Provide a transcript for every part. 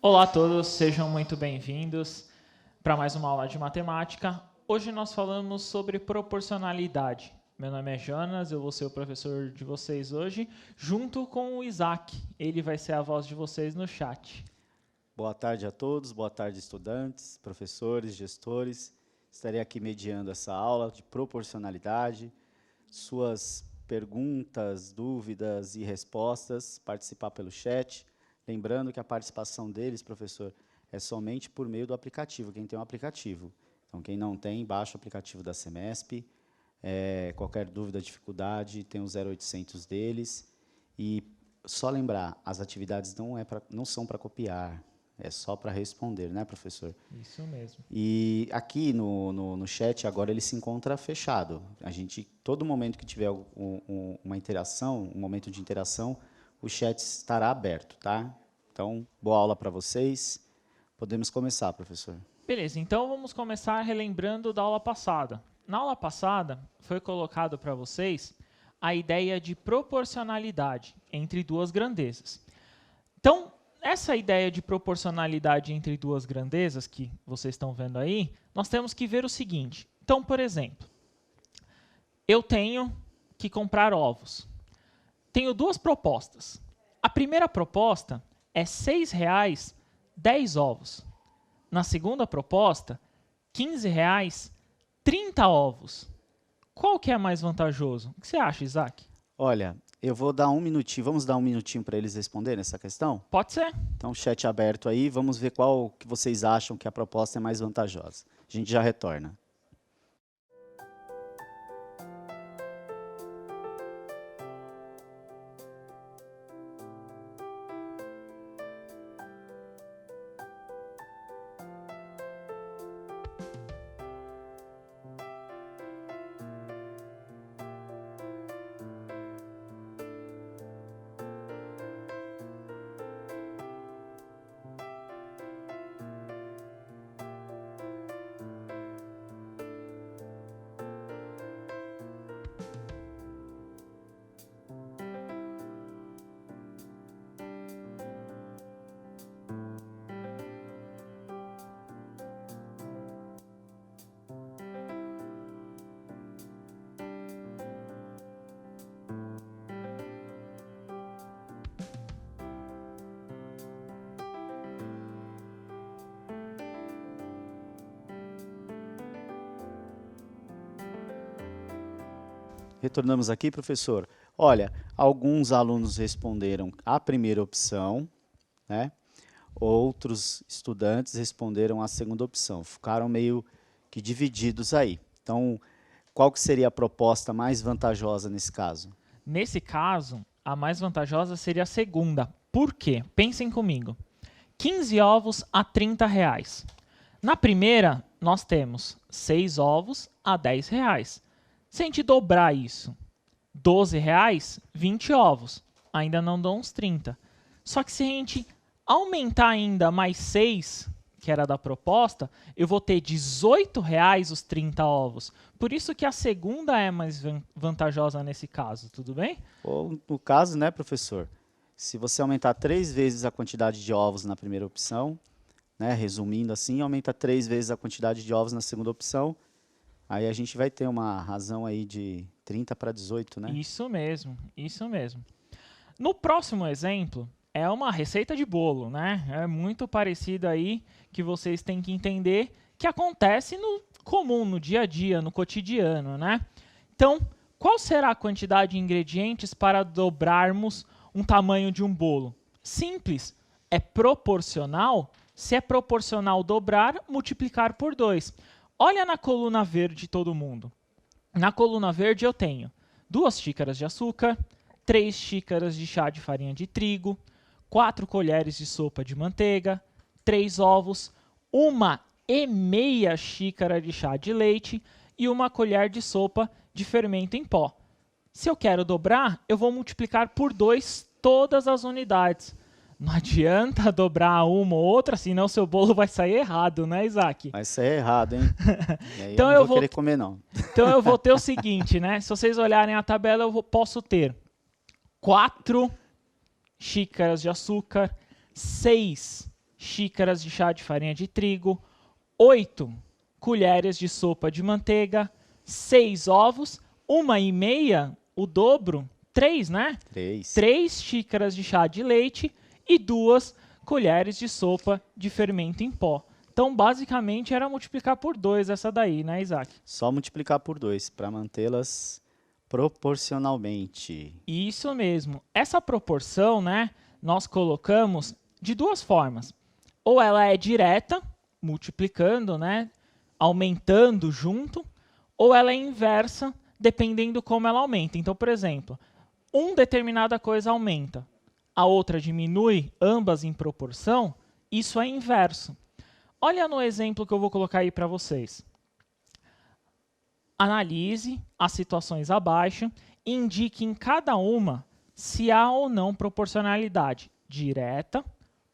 Olá a todos, sejam muito bem-vindos para mais uma aula de matemática. Hoje nós falamos sobre proporcionalidade. Meu nome é Jonas, eu vou ser o professor de vocês hoje, junto com o Isaac. Ele vai ser a voz de vocês no chat. Boa tarde a todos, boa tarde estudantes, professores, gestores. Estarei aqui mediando essa aula de proporcionalidade. Suas perguntas, dúvidas e respostas, participar pelo chat. Lembrando que a participação deles, professor, é somente por meio do aplicativo, quem tem um aplicativo. Então, quem não tem, baixa o aplicativo da Semesp. Qualquer dúvida, dificuldade, tem o 0800 deles. E só lembrar, as atividades não são para copiar, é só para responder, né, professor? Isso mesmo. E aqui no chat, agora ele se encontra fechado. A gente, todo momento que tiver uma interação, um momento de interação, o chat estará aberto, tá? Então, boa aula para vocês. Podemos começar, professor. Beleza, então vamos começar relembrando da aula passada. Na aula passada, foi colocado para vocês a ideia de proporcionalidade entre duas grandezas. Então, essa ideia de proporcionalidade entre duas grandezas que vocês estão vendo aí, nós temos que ver o seguinte. Então, por exemplo, eu tenho que comprar ovos. Tenho duas propostas. A primeira proposta é R$ 6,00, 10 ovos. Na segunda proposta, R$ 15,00, 30 ovos. Qual que é mais vantajoso? O que você acha, Isaac? Olha, eu vou dar um minutinho, vamos dar um minutinho para eles responderem essa questão? Pode ser. Então, chat aberto aí, vamos ver qual que vocês acham que a proposta é mais vantajosa. A gente já retorna. Retornamos aqui, professor. Olha, alguns alunos responderam a primeira opção, né? Outros estudantes responderam a segunda opção. Ficaram meio que divididos aí. Então, qual que seria a proposta mais vantajosa nesse caso? Nesse caso, a mais vantajosa seria a segunda. Por quê? Pensem comigo. 15 ovos a R$ 30,00. Na primeira, nós temos 6 ovos a R$ 10,00. Se a gente dobrar isso, R$ 12,00, 20 ovos. Ainda não dão uns 30. Só que se a gente aumentar ainda mais 6, que era da proposta, eu vou ter R$ 18,00 os 30 ovos. Por isso que a segunda é mais vantajosa nesse caso, tudo bem? Ou, no caso, né, professor, se você aumentar 3 vezes a quantidade de ovos na primeira opção, né, resumindo assim, aumenta 3 vezes a quantidade de ovos na segunda opção, aí a gente vai ter uma razão aí de 30 para 18, né? Isso mesmo, isso mesmo. No próximo exemplo, é uma receita de bolo, né? É muito parecido aí que vocês têm que entender que acontece no comum, no dia a dia, no cotidiano, né? Então, qual será a quantidade de ingredientes para dobrarmos um tamanho de um bolo? Simples, é proporcional. Se é proporcional dobrar, multiplicar por 2. Olha na coluna verde todo mundo. Na coluna verde eu tenho 2 xícaras de açúcar, 3 xícaras de chá de farinha de trigo, 4 colheres de sopa de manteiga, 3 ovos, 1,5 xícara de chá de leite e 1 colher de sopa de fermento em pó. Se eu quero dobrar, eu vou multiplicar por 2 todas as unidades. Não adianta dobrar uma ou outra, senão seu bolo vai sair errado, né, Isaac? Vai sair errado, hein? E aí Então eu não vou querer comer, não. Então eu vou ter o seguinte, né? Se vocês olharem a tabela, eu posso ter 4 xícaras de açúcar, 6 xícaras de chá de farinha de trigo, 8 colheres de sopa de manteiga, 6 ovos, 1,5, o dobro, 3, né? 3 xícaras de chá de leite e 2 colheres de sopa de fermento em pó. Então, basicamente, era multiplicar por 2 essa daí, né, Isaac? Só multiplicar por 2 para mantê-las proporcionalmente. Isso mesmo. Essa proporção, né, nós colocamos de duas formas. Ou ela é direta, multiplicando, né, aumentando junto, ou ela é inversa, dependendo como ela aumenta. Então, por exemplo, determinada coisa aumenta, a outra diminui, ambas em proporção, isso é inverso. Olha no exemplo que eu vou colocar aí para vocês. Analise as situações abaixo e indique em cada uma se há ou não proporcionalidade direta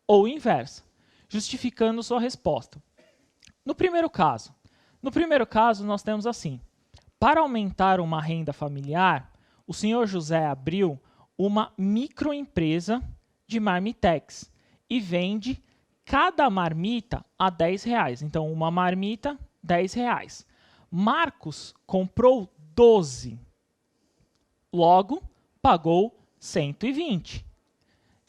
ou inversa, justificando sua resposta. No primeiro caso, nós temos assim: para aumentar uma renda familiar, o senhor José abriu uma microempresa de marmitex e vende cada marmita a R$10. Então, uma marmita, R$10. Marcos comprou 12. Logo, pagou 120.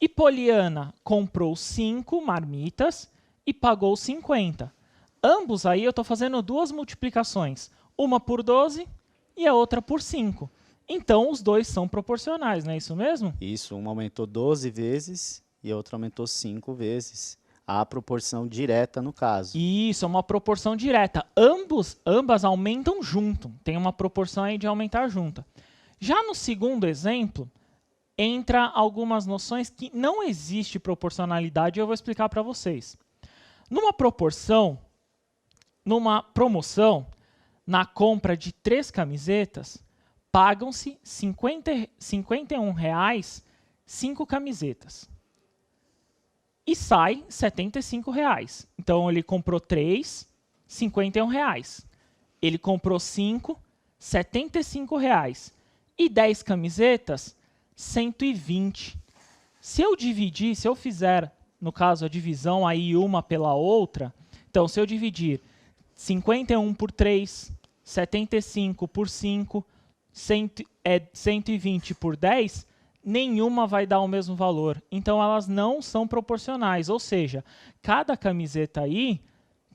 E Poliana comprou 5 marmitas e pagou 50. Ambos aí eu estou fazendo duas multiplicações. Uma por 12 e a outra por 5. Então, os dois são proporcionais, não é isso mesmo? Isso, uma aumentou 12 vezes e a outra aumentou 5 vezes. A proporção direta no caso. Isso, é uma proporção direta. Ambas aumentam junto. Tem uma proporção aí de aumentar junto. Já no segundo exemplo, entra algumas noções que não existe proporcionalidade e eu vou explicar para vocês. Numa promoção, na compra de 3 camisetas, pagam-se R$ 51,00 5 camisetas. E sai R$ 75,00. Então, ele comprou 3, R$ 51,00. Ele comprou 5, R$ 75,00. E 10 camisetas, R$ 120. Se eu fizer, no caso, a divisão aí uma pela outra, então, se eu dividir 51 por 3, 75 por 5, 120 por 10, nenhuma vai dar o mesmo valor. Então, elas não são proporcionais. Ou seja, cada camiseta aí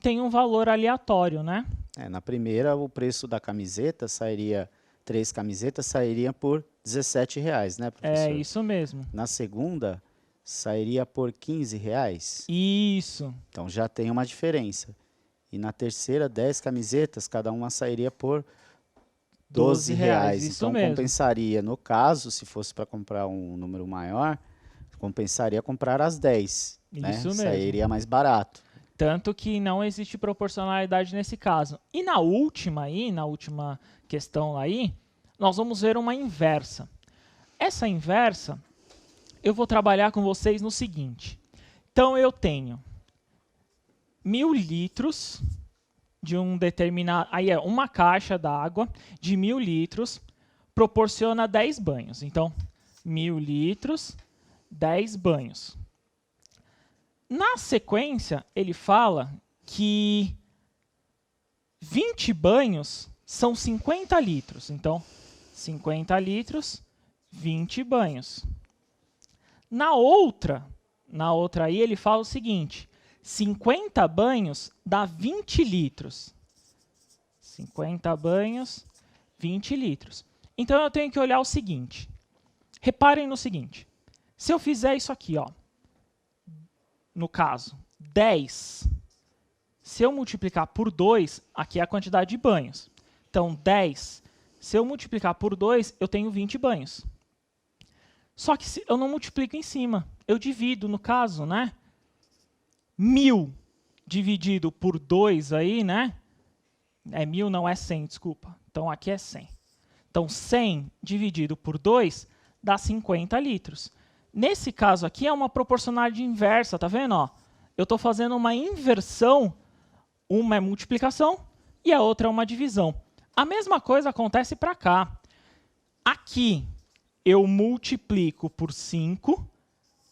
tem um valor aleatório, né? Na primeira, o preço da camiseta sairia, 3 camisetas sairiam por R$17, né, professor? É isso mesmo. Na segunda, sairia por R$15. Isso. Então, já tem uma diferença. E na terceira, 10 camisetas, cada uma sairia por R$12. Isso Então, mesmo. compensaria, no caso, se fosse para comprar um número maior, compensaria comprar as 10. Isso né? mesmo. Sairia mais barato. Tanto que não existe proporcionalidade nesse caso. E na última questão aí, nós vamos ver uma inversa. Essa inversa, eu vou trabalhar com vocês no seguinte. Então, eu tenho 1.000 litros de um determinado... Aí uma caixa d'água de 1.000 litros proporciona 10 banhos. Então, 1.000 litros, 10 banhos. Na sequência, ele fala que 20 banhos são 50 litros. Então, 50 litros, 20 banhos. Na outra aí, ele fala o seguinte: 50 banhos dá 20 litros. 50 banhos, 20 litros. Então, eu tenho que olhar o seguinte. Reparem no seguinte. Se eu fizer isso aqui, ó, no caso, 10, se eu multiplicar por 2, aqui é a quantidade de banhos. Então, 10, se eu multiplicar por 2, eu tenho 20 banhos. Só que eu não multiplico em cima, eu divido, no caso, né? 1.000 dividido por 2 aí, né? É 1.000, não é 100, desculpa. Então, aqui é 100. Então, 100 dividido por 2 dá 50 litros. Nesse caso aqui é uma proporcionalidade inversa, tá vendo? Ó, eu estou fazendo uma inversão, uma é multiplicação e a outra é uma divisão. A mesma coisa acontece para cá. Aqui eu multiplico por 5,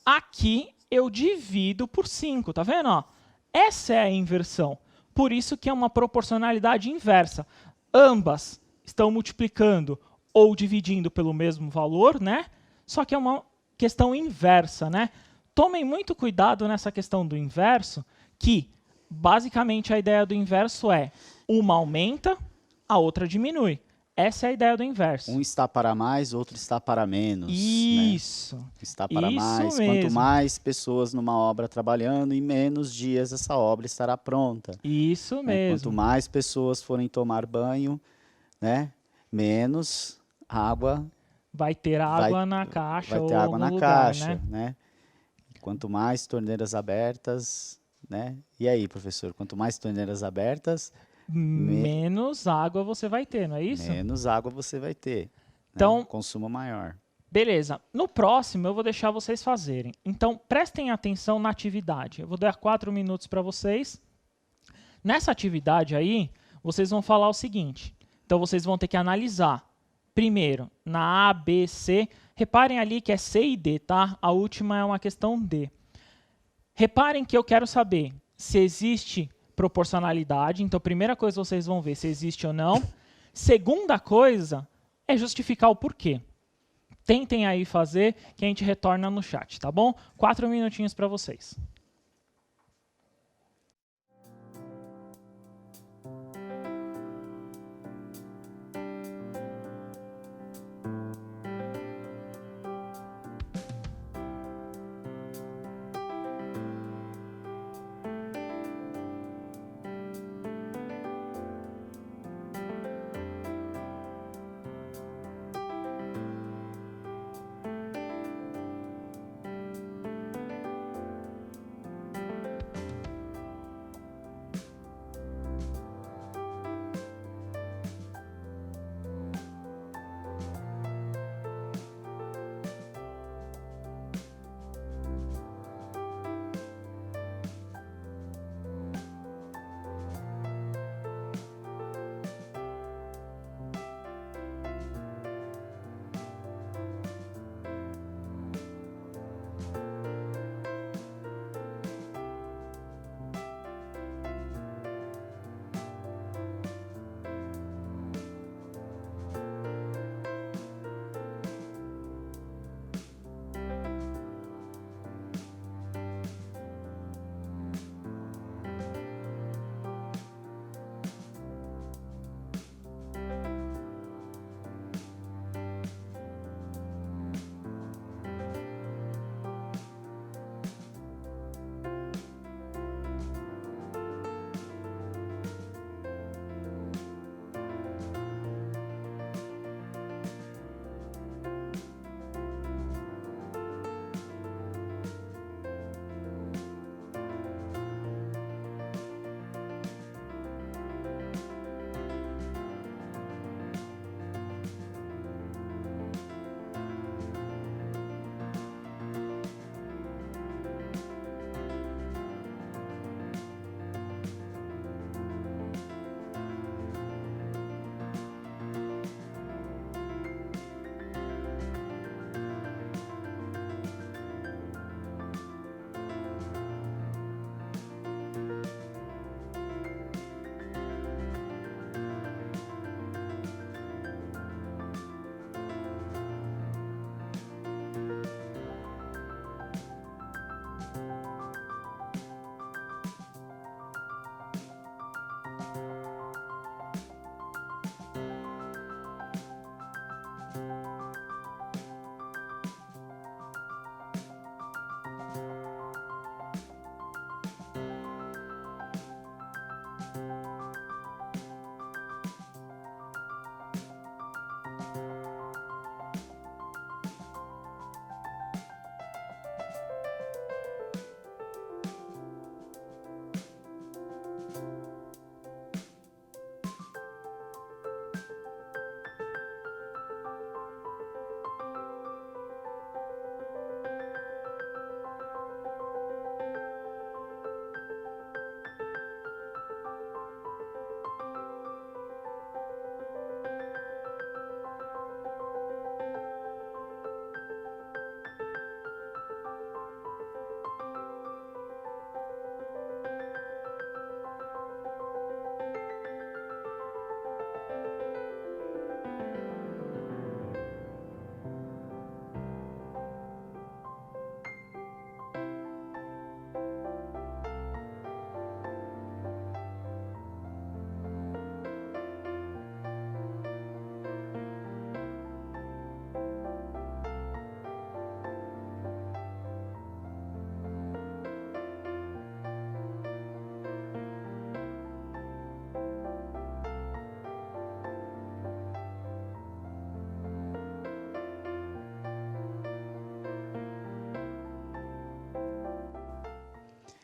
aqui eu divido por 5, tá vendo? Ó? Essa é a inversão. Por isso que é uma proporcionalidade inversa. Ambas estão multiplicando ou dividindo pelo mesmo valor, né? Só que é uma questão inversa, né? Tomem muito cuidado nessa questão do inverso, que basicamente a ideia do inverso é uma aumenta, a outra diminui. Essa é a ideia do inverso. Um está para mais, outro está para menos. Isso. Né? Está para Isso mais. mesmo. Quanto mais pessoas numa obra trabalhando, em menos dias essa obra estará pronta. Isso Né? mesmo. Quanto mais pessoas forem tomar banho, né? Menos água vai ter água na caixa vai ter ou água na lugar, caixa, né? Quanto mais torneiras abertas, né? E aí, professor, quanto mais torneiras abertas, menos água você vai ter, não é isso? Menos água você vai ter. Então, né? Consumo maior. Beleza. No próximo eu vou deixar vocês fazerem. Então, prestem atenção na atividade. Eu vou dar 4 minutos para vocês. Nessa atividade aí, vocês vão falar o seguinte. Então, vocês vão ter que analisar. Primeiro, na A, B, C. Reparem ali que é C e D, tá? A última é uma questão D. Reparem que eu quero saber se existe proporcionalidade. Então, a primeira coisa vocês vão ver se existe ou não. Segunda coisa é justificar o porquê. Tentem aí fazer, que a gente retorna no chat, tá bom? 4 minutinhos para vocês.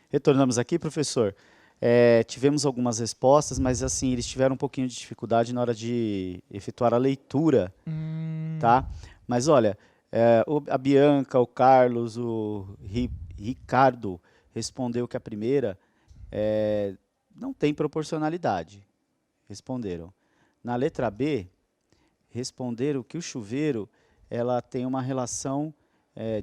Retornamos aqui, professor. Tivemos algumas respostas, mas assim, eles tiveram um pouquinho de dificuldade na hora de efetuar a leitura, tá? Mas olha, a Bianca, o Carlos, Ricardo respondeu que a primeira não tem proporcionalidade. Responderam. Na letra B, responderam que o chuveiro ela tem uma relação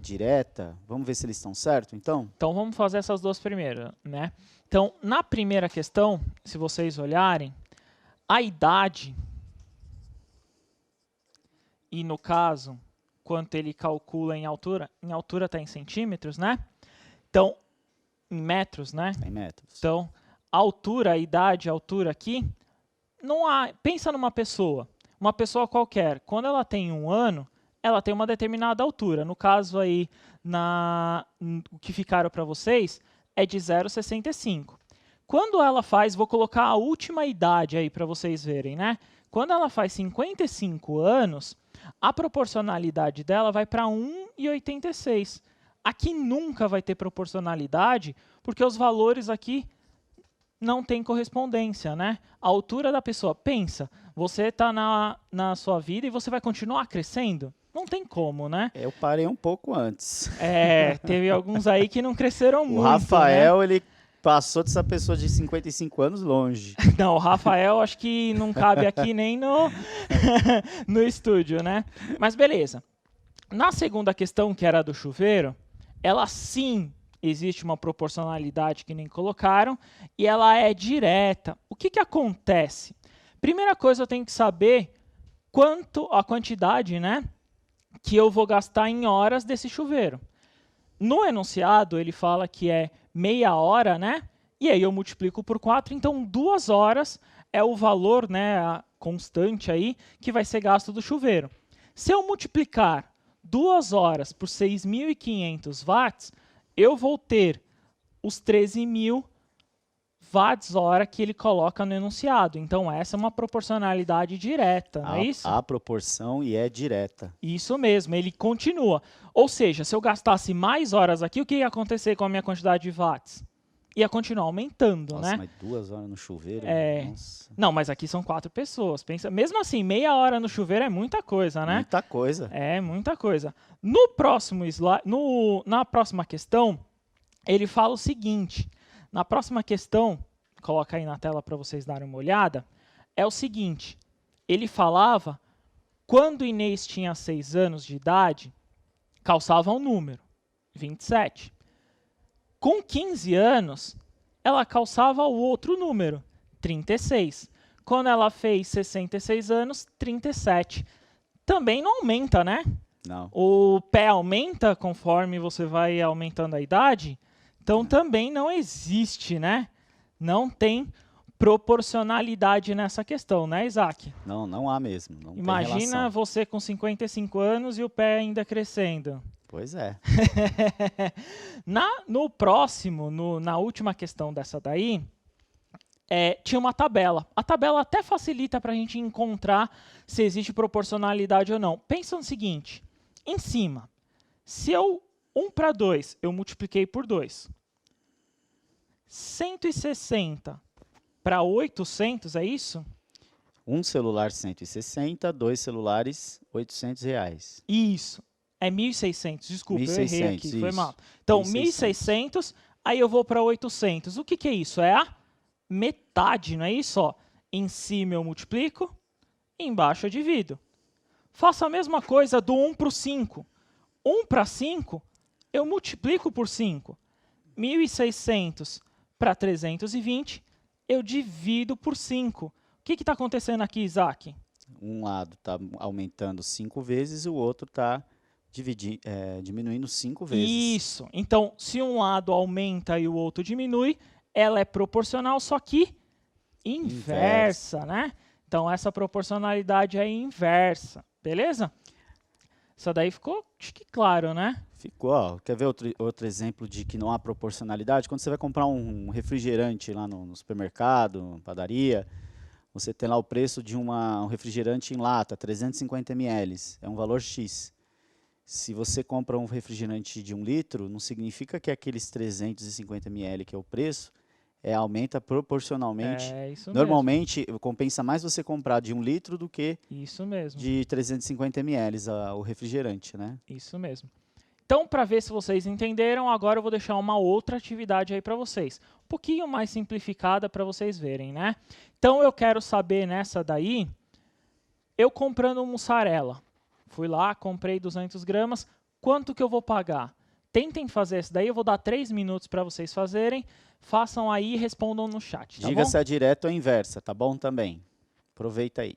direta. Vamos ver se eles estão certos, então? Então vamos fazer essas duas primeiras, né? Então, na primeira questão, se vocês olharem, a idade, e no caso, quanto ele calcula em altura está em centímetros, né? Então, em metros, né? Em metros. Então, a idade, a altura aqui, não há. Pensa numa pessoa, uma pessoa qualquer, quando ela tem 1 ano, ela tem uma determinada altura. No caso aí, o que ficaram para vocês é de 0,65. Quando ela faz, vou colocar a última idade aí para vocês verem, né? Quando ela faz 55 anos, a proporcionalidade dela vai para 1,86. Aqui nunca vai ter proporcionalidade, porque os valores aqui não têm correspondência, né? A altura da pessoa, pensa, você está na sua vida e você vai continuar crescendo? Não tem como, né? Eu parei um pouco antes. Teve alguns aí que não cresceram muito, O Rafael, né? ele passou dessa pessoa de 55 anos longe. Não, o Rafael acho que não cabe aqui nem no estúdio, né? Mas beleza. Na segunda questão, que era do chuveiro, ela sim existe uma proporcionalidade que nem colocaram e ela é direta. O que acontece? Primeira coisa, eu tenho que saber a quantidade, né, que eu vou gastar em horas desse chuveiro. No enunciado, ele fala que é meia hora, né? E aí eu multiplico por 4, então 2 horas é o valor, né, a constante aí, que vai ser gasto do chuveiro. Se eu multiplicar 2 horas por 6.500 watts, eu vou ter os 13.000 watts-hora que ele coloca no enunciado. Então, essa é uma proporcionalidade direta, não é isso? A proporção e é direta. Isso mesmo, ele continua. Ou seja, se eu gastasse mais horas aqui, o que ia acontecer com a minha quantidade de watts? Ia continuar aumentando, Nossa, né? mas 2 horas no chuveiro? Nossa. Não, mas aqui são 4 pessoas. Pensa, mesmo assim, meia hora no chuveiro é muita coisa, né? Muita coisa. É, muita coisa. No próximo slide, na próxima questão, ele fala o seguinte. Na próxima questão, coloca aí na tela para vocês darem uma olhada, é o seguinte. Ele falava, quando Inês tinha 6 anos de idade, calçava um número, 27. Com 15 anos, ela calçava o outro número, 36. Quando ela fez 66 anos, 37. Também não aumenta, né? Não. O pé aumenta conforme você vai aumentando a idade, então também não existe, né? Não tem proporcionalidade nessa questão, né, Isaac? Não há mesmo. Não Imagina tem relação. você com 55 anos e o pé ainda crescendo. Pois é. No próximo, na última questão dessa daí, tinha uma tabela. A tabela até facilita para a gente encontrar se existe proporcionalidade ou não. Pensa no seguinte, em cima, se 1 para 2, eu multipliquei por 2. 160 para 800, é isso? Um celular 160, 2 celulares R$800. Isso. É 1.600, desculpa, 1.600, eu errei aqui, foi isso. mal. Então, 1.600. 1.600, aí eu vou para 800. O que é isso? É a metade, não é isso? Ó, em cima eu multiplico, embaixo eu divido. Faço a mesma coisa do 1 para o 5. 1 para 5, eu multiplico por 5. 1.600 para 320, eu divido por 5. O que está acontecendo aqui, Isaac? Um lado está aumentando 5 vezes e o outro está diminuindo 5 vezes. Isso. Então, se um lado aumenta e o outro diminui, ela é proporcional, só que inversa, né? Então, essa proporcionalidade é inversa, beleza? Isso daí ficou, acho que claro, né? Ficou, ó. Quer ver outro exemplo de que não há proporcionalidade? Quando você vai comprar um refrigerante lá no supermercado, padaria, você tem lá o preço de um refrigerante em lata, 350 ml, é um valor X. Se você compra um refrigerante de 1 litro, não significa que aqueles 350 ml, que é o preço, aumenta proporcionalmente. É isso mesmo. Normalmente, compensa mais você comprar de 1 litro do que Isso mesmo. de 350 ml o refrigerante, né? Isso mesmo. Então, para ver se vocês entenderam, agora eu vou deixar uma outra atividade aí para vocês. Um pouquinho mais simplificada para vocês verem, né? Então, eu quero saber nessa daí, eu comprando mussarela. Fui lá, comprei 200 gramas, quanto que eu vou pagar? Tentem fazer isso daí, eu vou dar 3 minutos para vocês fazerem. Façam aí e respondam no chat, tá Diga bom? se é direta ou inversa, tá bom também? Aproveita aí.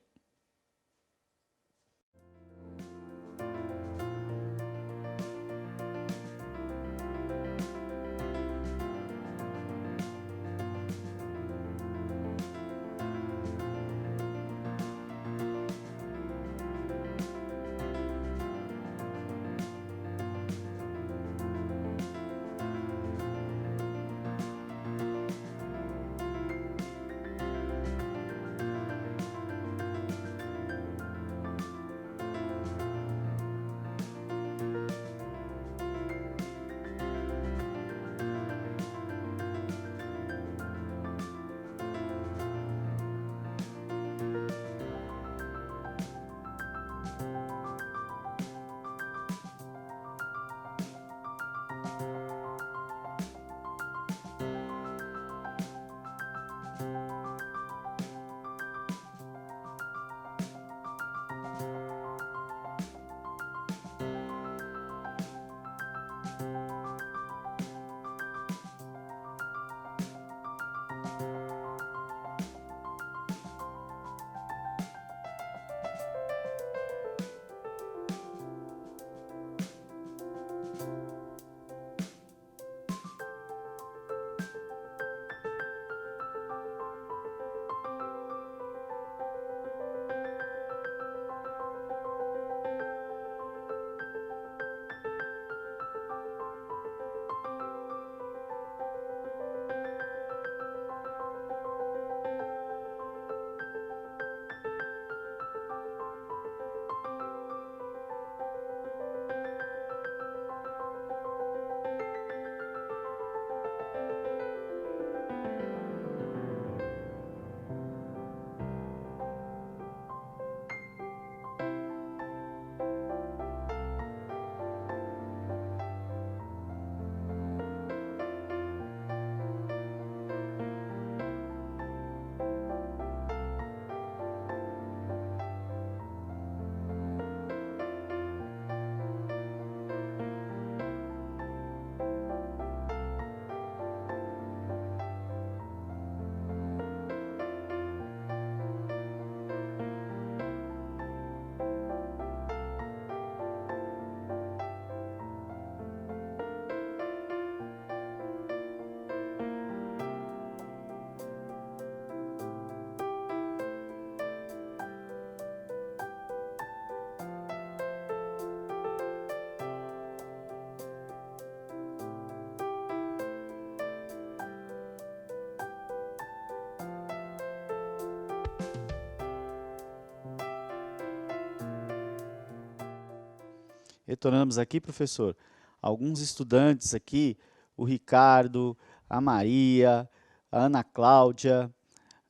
Retornamos aqui, professor. Alguns estudantes aqui, o Ricardo, a Maria, a Ana Cláudia,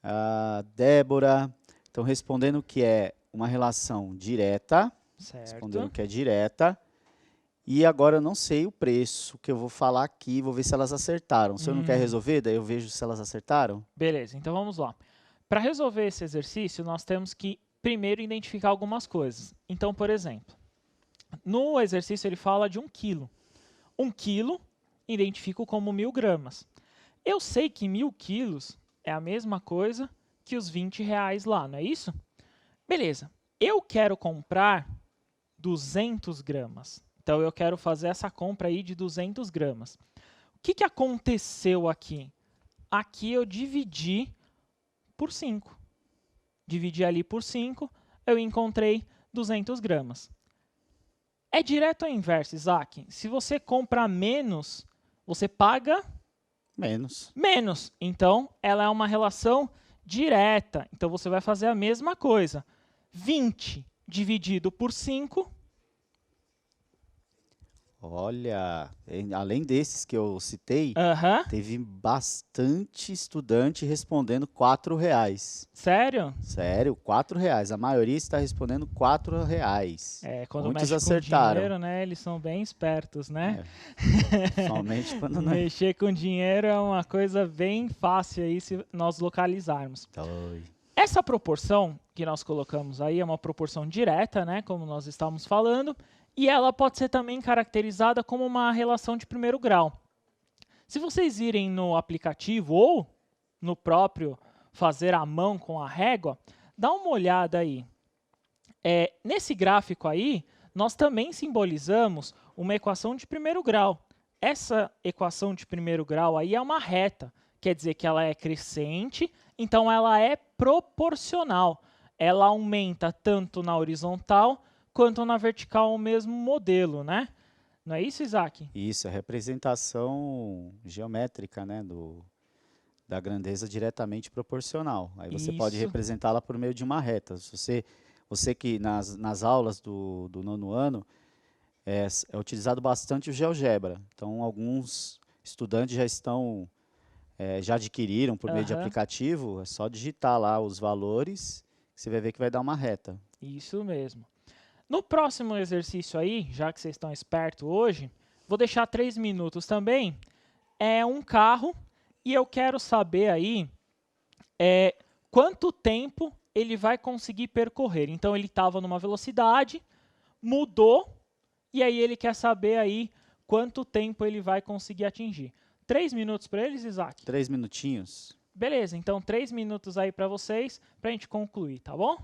a Débora, estão respondendo que é uma relação direta. Certo. Respondendo que é direta. E agora eu não sei o preço que eu vou falar aqui, vou ver se elas acertaram. O senhor não quer resolver? Daí eu vejo se elas acertaram. Beleza, então vamos lá. Para resolver esse exercício, nós temos que primeiro identificar algumas coisas. Então, por exemplo, no exercício ele fala de 1 quilo. 1 quilo identifico como 1000 gramas. Eu sei que 1000 quilos é a mesma coisa que os R$20 lá, não é isso? Beleza, eu quero comprar 200 gramas. Então, eu quero fazer essa compra aí de 200 gramas. O que aconteceu aqui? Aqui eu dividi por 5. Dividi ali por 5, eu encontrei 200 gramas. É direto ou inverso, Isaac? Se você compra menos, você paga menos. Menos. Então, ela é uma relação direta. Então, você vai fazer a mesma coisa. 20 dividido por 5 Olha, além desses que eu citei, Aham. teve bastante estudante respondendo R$ 4. Sério? Sério, R$ 4. A maioria está respondendo R$ 4. É, quando Muitos mexe com acertaram. dinheiro, né, eles são bem espertos, né? É, somente quando não é. Mexer com dinheiro é uma coisa bem fácil aí se nós localizarmos. Oi. Essa proporção que nós colocamos aí é uma proporção direta, né, como nós estávamos falando, e ela pode ser também caracterizada como uma relação de primeiro grau. Se vocês irem no aplicativo ou no próprio fazer à mão com a régua, dá uma olhada aí. Nesse gráfico aí, nós também simbolizamos uma equação de primeiro grau. Essa equação de primeiro grau aí é uma reta, quer dizer que ela é crescente, então ela é proporcional. Ela aumenta tanto na horizontal quanto na vertical o mesmo modelo, né? Não é isso, Isaac? Isso, é representação geométrica, né, da grandeza diretamente proporcional. Aí você pode Isso. representá-la por meio de uma reta. Se você que nas aulas do nono ano é utilizado bastante o GeoGebra. Então, alguns estudantes já adquiriram por meio de Aham. aplicativo. É só digitar lá os valores, que você vai ver que vai dar uma reta. Isso mesmo. No próximo exercício aí, já que vocês estão espertos hoje, vou deixar 3 minutos também. É um carro e eu quero saber aí quanto tempo ele vai conseguir percorrer. Então ele estava numa velocidade, mudou e aí ele quer saber aí quanto tempo ele vai conseguir atingir. 3 minutos para eles, Isaac? 3 minutinhos. Beleza, então 3 minutos aí para vocês, para a gente concluir, tá bom?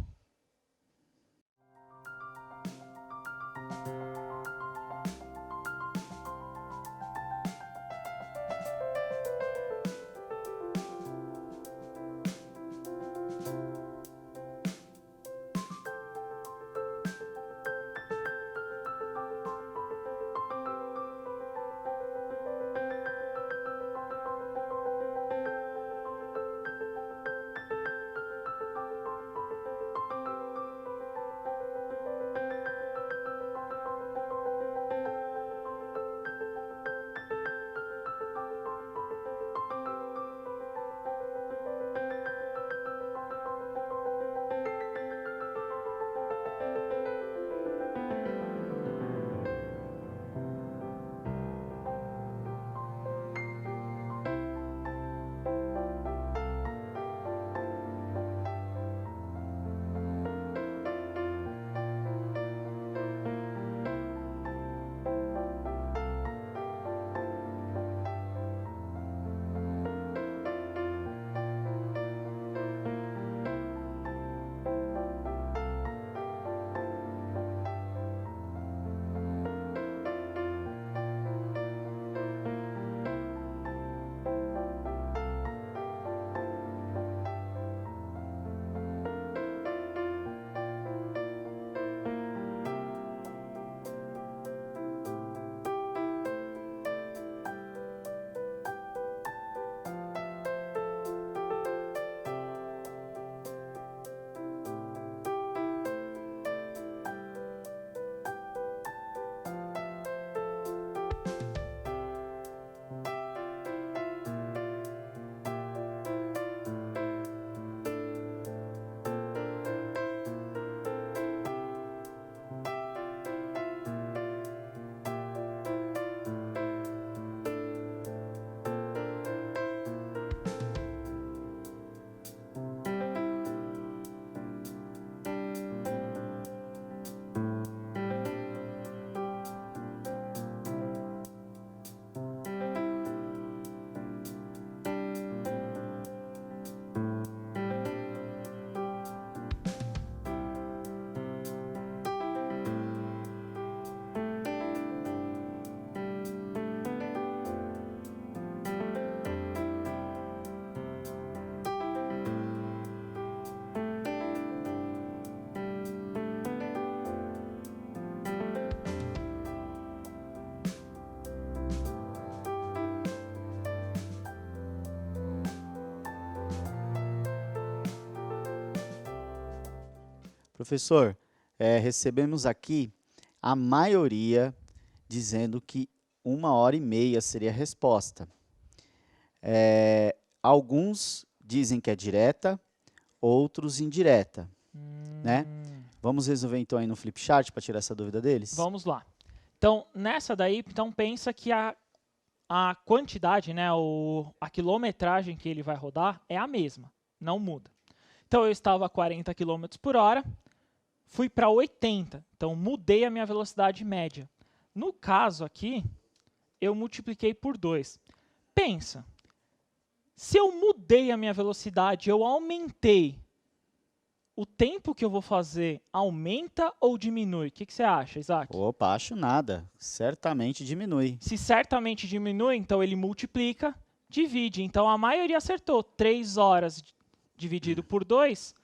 Professor, recebemos aqui a maioria dizendo que 1h30 seria a resposta. Alguns dizem que é direta, outros indireta, né? Vamos resolver então aí no Flipchart para tirar essa dúvida deles? Vamos lá. Então, nessa daí, então pensa que a quantidade, né, a quilometragem que ele vai rodar é a mesma, não muda. Então, eu estava a 40 km por hora, fui para 80, então mudei a minha velocidade média. No caso aqui, eu multipliquei por 2. Pensa, se eu mudei a minha velocidade, eu aumentei, o tempo que eu vou fazer aumenta ou diminui? O que você acha, Isaac? Opa, acho nada. Certamente diminui. Se certamente diminui, então ele multiplica, divide. Então a maioria acertou. 3 horas dividido por 2,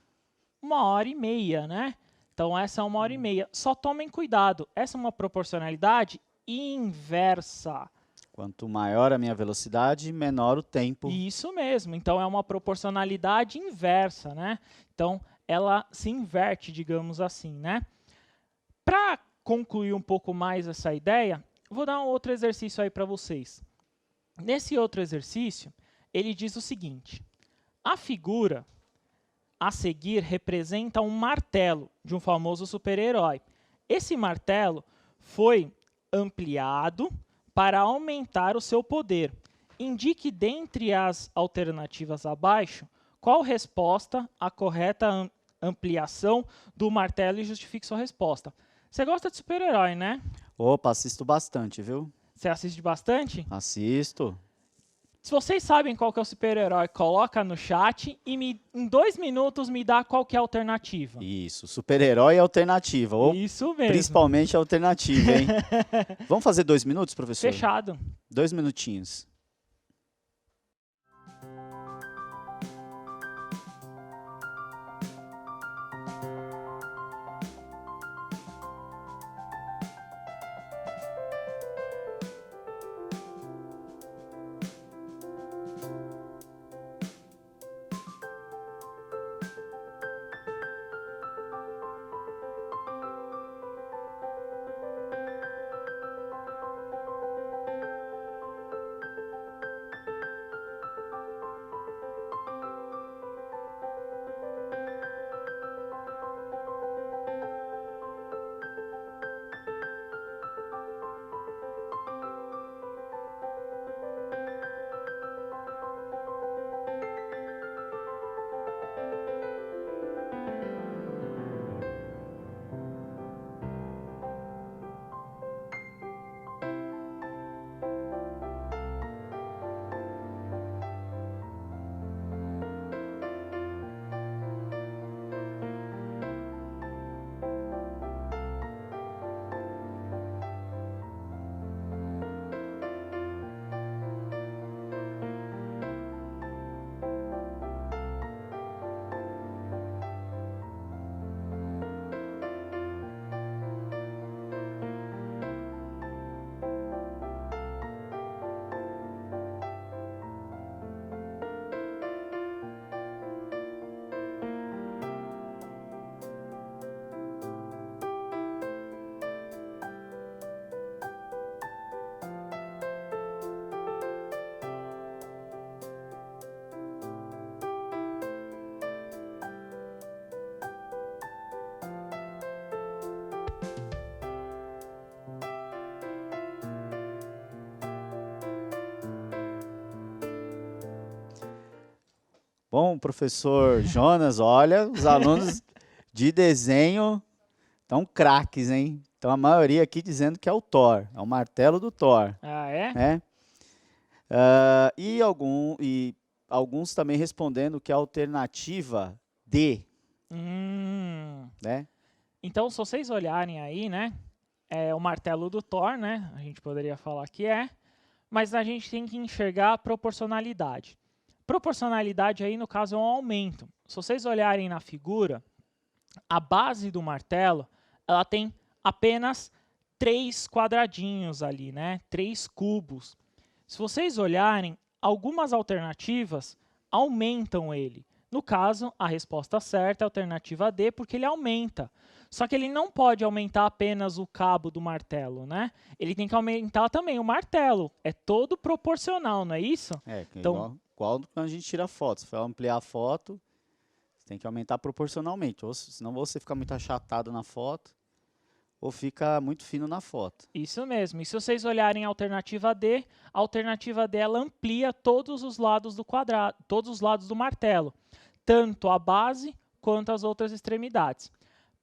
1h30, né? Então essa é 1h30. Só tomem cuidado, essa é uma proporcionalidade inversa. Quanto maior a minha velocidade, menor o tempo. Isso mesmo, então é uma proporcionalidade inversa, né? Então ela se inverte, digamos assim, né? Para concluir um pouco mais essa ideia, vou dar um outro exercício aí para vocês. Nesse outro exercício, ele diz o seguinte: a figura a seguir representa um martelo de um famoso super-herói. Esse martelo foi ampliado para aumentar o seu poder. Indique dentre as alternativas abaixo qual resposta a correta ampliação do martelo e justifique sua resposta. Você gosta de super-herói, né? Opa, assisto bastante, viu? Você assiste bastante? Assisto. Se vocês sabem qual que é o super-herói, coloca no chat e em 2 minutos me dá qual que é a alternativa. Isso, super-herói e alternativa. Ou Isso mesmo. principalmente alternativa, hein? Vamos fazer 2 minutos, professor? Fechado. 2 minutinhos. Bom, professor Jonas, olha, os alunos de desenho estão craques, hein? Então a maioria aqui dizendo que é o Thor, é o martelo do Thor. Ah, é? Né? E alguns também respondendo que é a alternativa D. Né? Então, se vocês olharem aí, né, é o martelo do Thor, né, a gente poderia falar que é, mas a gente tem que enxergar a proporcionalidade. Proporcionalidade aí, no caso, é um aumento. Se vocês olharem na figura, a base do martelo, ela tem apenas 3 quadradinhos ali, né, 3 cubos. Se vocês olharem, algumas alternativas aumentam ele. No caso, a resposta certa é a alternativa D, porque ele aumenta. Só que ele não pode aumentar apenas o cabo do martelo, né? Ele tem que aumentar também o martelo. É todo proporcional, não é isso? Então, Igual quando a gente tira foto. Se for ampliar a foto, você tem que aumentar proporcionalmente. Ou senão você fica muito achatado na foto, ou fica muito fino na foto. isso mesmo. E se vocês olharem a alternativa D ela amplia todos os lados do quadrado, todos os lados do martelo, tanto a base quanto as outras extremidades.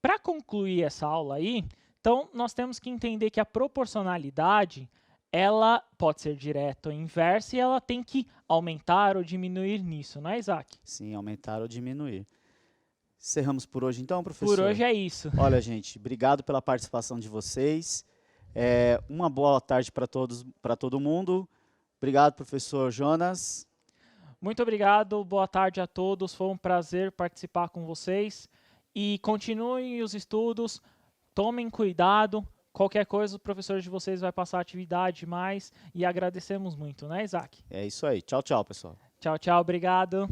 Para concluir essa aula aí, então nós temos que entender que a proporcionalidade ela pode ser direta ou inversa e ela tem que aumentar ou diminuir nisso, não é, Isaac? Sim, aumentar ou diminuir. Encerramos por hoje então, professor? Por hoje é isso. Olha, gente, obrigado pela participação de vocês. Uma boa tarde para todo mundo. Obrigado, professor Jonas. Muito obrigado, boa tarde a todos. Foi um prazer participar com vocês. E continuem os estudos, tomem cuidado. Qualquer coisa, o professor de vocês vai passar atividade mais. E agradecemos muito, né, Isaac? É isso aí. Tchau, tchau, pessoal. Tchau, tchau, obrigado.